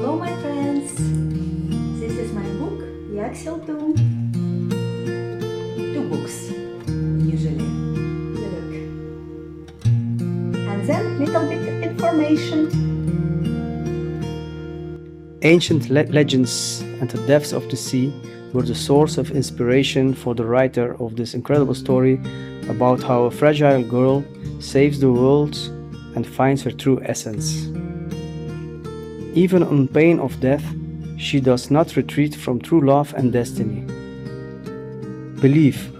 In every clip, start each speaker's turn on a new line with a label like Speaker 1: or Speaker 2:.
Speaker 1: Hello my friends! This is my book, Yaxil Tun. Two books, usually. Look. And then little bit information.
Speaker 2: Ancient legends and the depths of the sea were the source of inspiration for the writer of this incredible story about how a fragile girl saves the world and finds her true essence. Even on pain of death, she does not retreat from true love and destiny. Believe,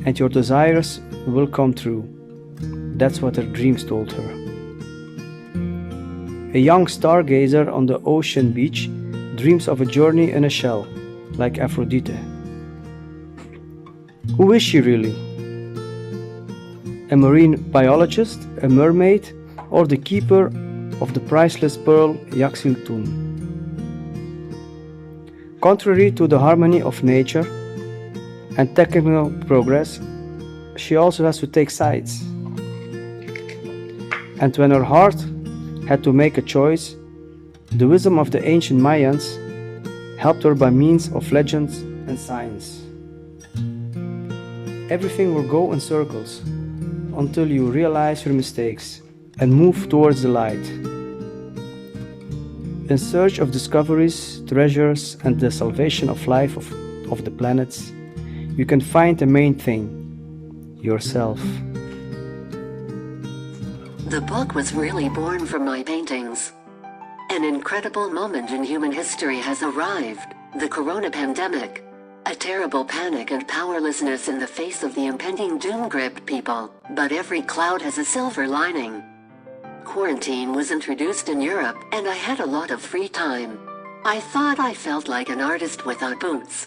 Speaker 2: and your desires will come true. That's what her dreams told her. A young stargazer on the ocean beach dreams of a journey in a shell, like Aphrodite. Who is she really? A marine biologist, a mermaid, or the keeper of the priceless pearl Yaxil Tun? Contrary to the harmony of nature and technical progress, she also has to take sides. And when her heart had to make a choice, the wisdom of the ancient Mayans helped her by means of legends and science. Everything will go in circles until you realize your mistakes and move towards the light. In search of discoveries, treasures, and the salvation of life of the planets, you can find the main thing: yourself.
Speaker 3: The book was really born from my paintings. An incredible moment in human history has arrived, the corona pandemic. A terrible panic and powerlessness in the face of the impending doom gripped people, but every cloud has a silver lining. Quarantine was introduced in Europe, and I had a lot of free time. I thought I felt like an artist without boots.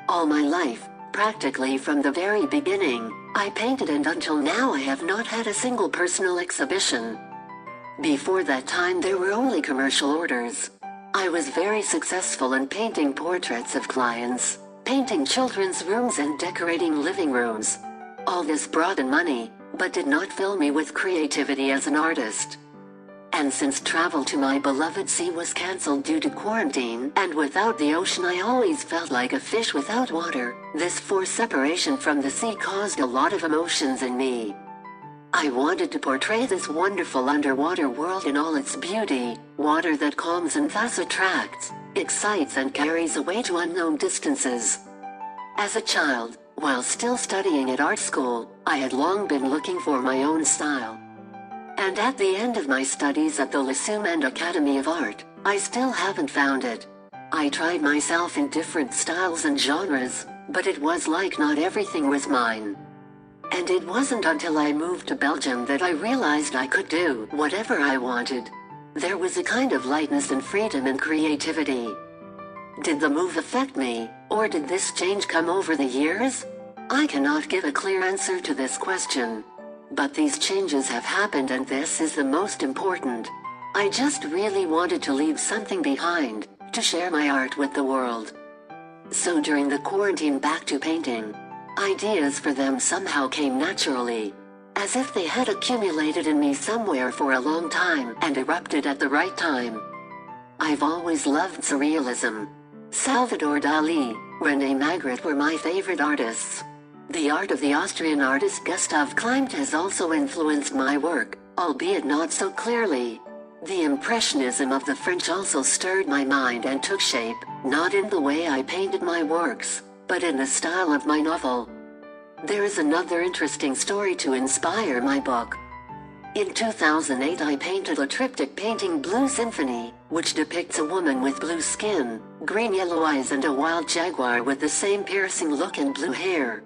Speaker 3: All my life, practically from the very beginning, I painted, and until now I have not had a single personal exhibition. Before that time there were only commercial orders. I was very successful in painting portraits of clients, painting children's rooms and decorating living rooms. All this brought in money, but did not fill me with creativity as an artist. And since travel to my beloved sea was cancelled due to quarantine, and without the ocean I always felt like a fish without water, this forced separation from the sea caused a lot of emotions in me. I wanted to portray this wonderful underwater world in all its beauty, water that calms and thus attracts, excites and carries away to unknown distances. As a child, while still studying at art school, I had long been looking for my own style. And at the end of my studies at the Lyceum and Academy of Art, I still haven't found it. I tried myself in different styles and genres, but it was like not everything was mine. And it wasn't until I moved to Belgium that I realized I could do whatever I wanted. There was a kind of lightness and freedom and creativity. Did the move affect me, or did this change come over the years? I cannot give a clear answer to this question. But these changes have happened, and this is the most important. I just really wanted to leave something behind, to share my art with the world. So during the quarantine back to painting, ideas for them somehow came naturally, as if they had accumulated in me somewhere for a long time and erupted at the right time. I've always loved surrealism. Salvador Dali, René Magritte were my favorite artists. The art of the Austrian artist Gustav Klimt has also influenced my work, albeit not so clearly. The Impressionism of the French also stirred my mind and took shape, not in the way I painted my works, but in the style of my novel. There is another interesting story to inspire my book. In 2008 I painted a triptych painting Blue Symphony, which depicts a woman with blue skin, green-yellow eyes and a wild jaguar with the same piercing look and blue hair.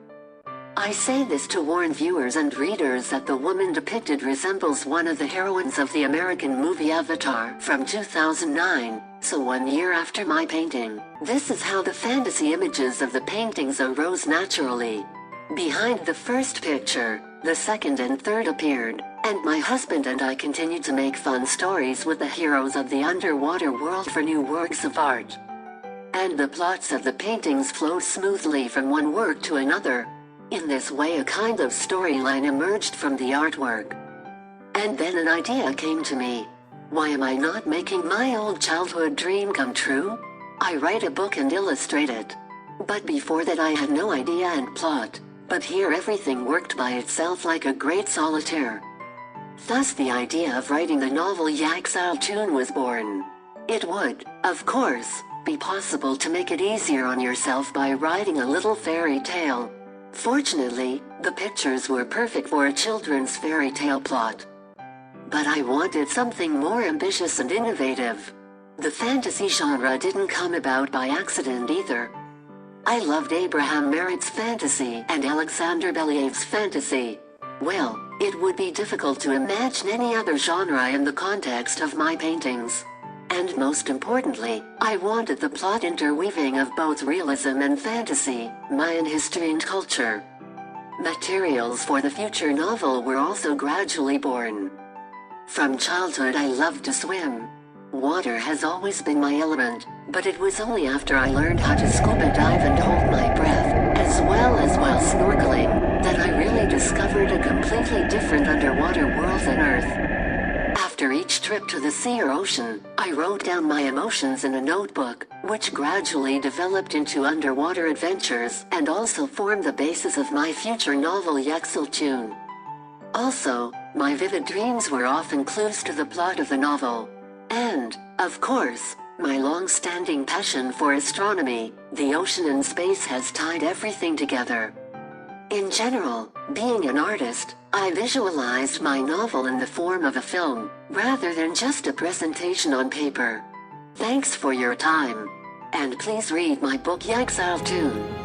Speaker 3: I say this to warn viewers and readers that the woman depicted resembles one of the heroines of the American movie Avatar from 2009, so 1 year after my painting. This is how the fantasy images of the paintings arose naturally. Behind the first picture, the second and third appeared, and my husband and I continued to make fun stories with the heroes of the underwater world for new works of art. And the plots of the paintings flowed smoothly from one work to another. In this way a kind of storyline emerged from the artwork. And then an idea came to me. Why am I not making my old childhood dream come true? I write a book and illustrate it. But before that I had no idea and plot. But here everything worked by itself like a great solitaire. Thus the idea of writing the novel Yaxil Tun was born. It would, of course, be possible to make it easier on yourself by writing a little fairy tale. Fortunately, the pictures were perfect for a children's fairy tale plot. But I wanted something more ambitious and innovative. The fantasy genre didn't come about by accident either. I loved Abraham Merritt's fantasy and Alexander Belyev's fantasy. Well, it would be difficult to imagine any other genre in the context of my paintings. And most importantly, I wanted the plot interweaving of both realism and fantasy, Mayan history and culture. Materials for the future novel were also gradually born. From childhood I loved to swim. Water has always been my element, but it was only after I learned how to scuba dive and hold my breath, as well as while snorkeling, that I really discovered a completely different underwater world than Earth. After each trip to the sea or ocean, I wrote down my emotions in a notebook, which gradually developed into underwater adventures and also formed the basis of my future novel Yaxil Tun. Also, my vivid dreams were often clues to the plot of the novel. And, of course, my long-standing passion for astronomy, the ocean and space has tied everything together. In general, being an artist, I visualized my novel in the form of a film, rather than just a presentation on paper. Thanks for your time. And please read my book Yaxil Tun.